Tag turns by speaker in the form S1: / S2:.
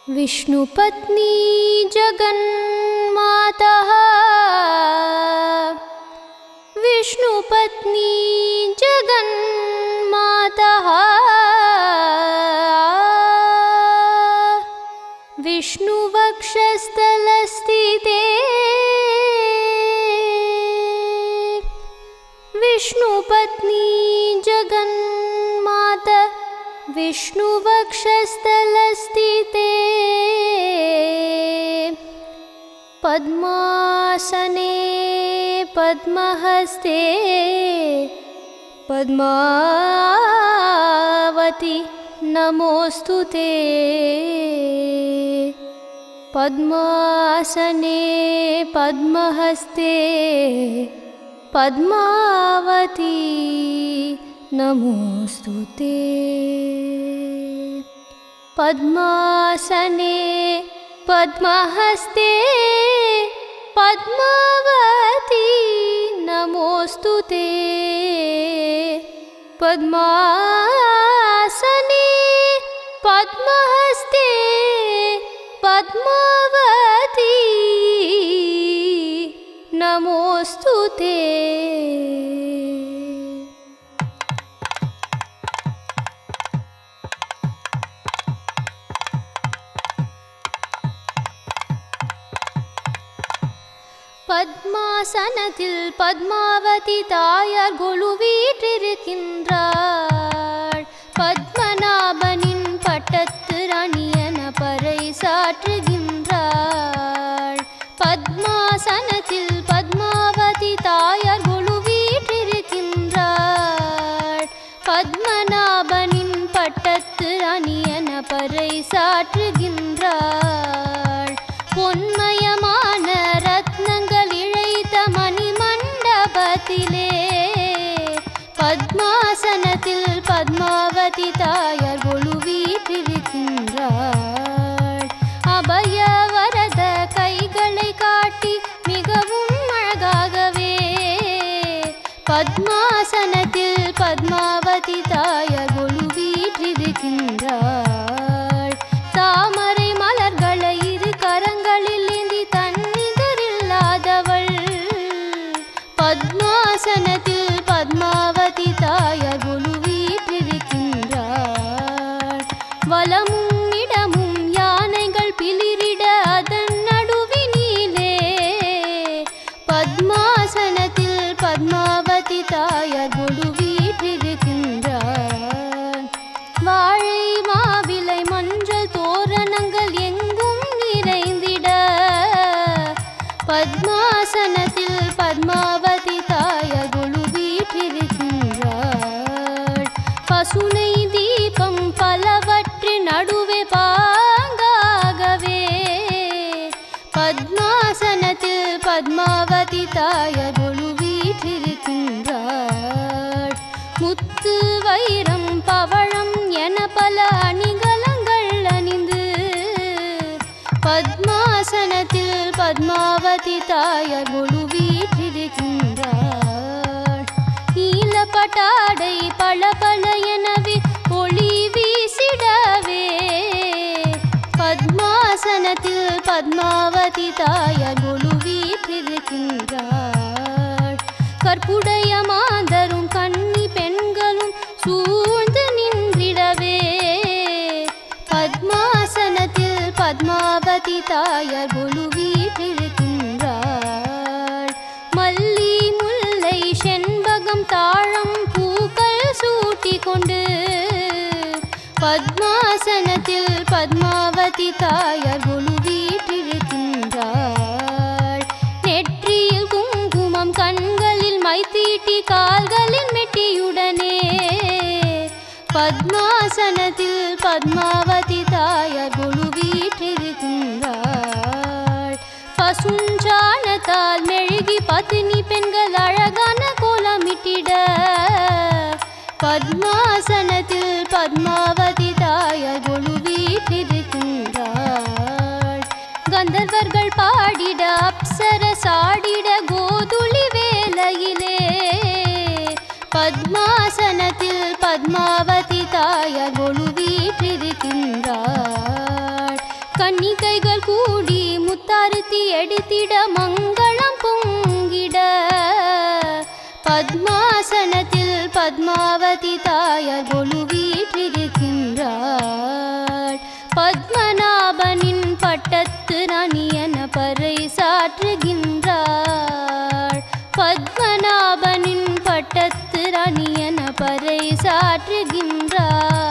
S1: विष्णुपत्नी जगन्माता विष्णुपत्नी जगन्माता विष्णुवक्षस्थलस्थिते विष्णुपत्नी जगन्माता विष्णुवक्षस्थलस्थिते पद्मासने पद्महस्ते पद्मावती नमोस्तुते पद्मासने पद्महस्ते पद्मावती नमोस्तुते पद्मासने पद्महस्ते पद्मावती नमोस्तुते पद्मासने पद्महस्ते पद्मावती नमोस्तुते பத்மாசனத்தில் பத்மாவதி தாயார் கொலு வீற்றிருக்கின்றாள். பத்மநாபனின் பட்டத்து ராணியென பறை சாற்றுகின்றாள். பத்மாசனத்தில் பத்மாவதி தாயார் கொலு வீற்றிருக்கின்றாள். பத்மநாபனின் பட்டத்து ராணியென பறை சாற்றுகின்றாள். பொன்மயமான ரத்னங்கள் இழைத்த மணிமண்டபத்திலே பத்மாசனத்தில் பத்மாவதி தாயார் கொலு வீற்றிருக்கின்றாள். அபய வரத கைகளை காட்டி மிகவும் அழகாகவே பத்மாசனத்தில் பத்மாவதி தாயார் கொலு வீற்றிருக்கின்றாள். தாமரை மலர்களை இரு கரங்களில் ஏந்தி தன்னிகரில்லாதவள் பத்மாசனத்தில் பத்மாவதி தாயார் கொலு வீற்றிருக்கின்றாள். வலமும் இடமும் யானைகள் பிளிரிட அதன் நடுவினிலே பத்மாசனத்தில் பத்மாவதி தாயார் கொலு வீற்றிருக்கின்றாள். வாழை மாவிலை மஞ்சள் தோரணங்கள் எங்கும் நிறைந்திட பத்மாசனத்தில் பத்மாவதி தாயார் கொலு வீற்றிருக்கின்றாள். பசுனை தீபம் பலவற்றின் நடுவே பாங்காகவே பத்மாசனத்தில் பத்மாவதி தாயார் கொலு வீற்றிருக்கின்றாள். முத்து வைரம் பவழம் என பல அணிகலங்கள் அணிந்து பத்மாசனத்தில் பத்மாவதி தாயார் கொலு வீற்றிருக்கின்றாள். நீலப்பட்டாடை பளபள எனவே ஒளி வீசிடவே பத்மாசனத்தில் பத்மாவதி தாயார் கொலு வீற்றிருக்கின்றாள். கற்புடைய மாந்தரும் கன்னி பெண்களும் சூழ்ந்து நின்றிடவே பத்மாசனத்தில் பத்மாவதி தாயார் கொலு வீற்றிருக்கின்றாள். மல்லி முல்லை செண்பகம் தாழம் பூக்கள் சூட்டி கொண்டு பத்மாசனத்தில் பத்மாவதி தாயார் கொலு வீற்றிருக்கின்றாள். நெற்றியில் குங்குமம் கண்களில் மைத்தீட்டி கால்களில் மெட்டியுடனே பத்மாசனத்தில் பத்மாவதி தாயார் கொலு வீற்றிருக்கின்றாள். பசுஞ்சாணத்தால் மெழுகி பத்தினி பெண்கள் அழகான கோலமிட்டிட பத்மாசனத்தில் பத்மாவதி தாயார் கொலு வீற்றிருக்கின்றாள். கந்தர்வர்கள் பாடிட அப்சர சாடிட கோதுளி வேலையிலே பத்மாசனத்தில் பத்மாவதி தாயார் கொலு வீற்றிருக்கின்றாள். எடுத்திட மங்களம் பொங்கிட பத்மாசனத்தில் பத்மாவதி தாயார் கொலு வீற்றிருக்கின்றாள். பத்மநாபனின் பட்டத்து ராணி என பறை சாற்றுகின்றாள். பத்மநாபனின் பட்டத்து ராணி என பறை சாற்றுகின்றாள்.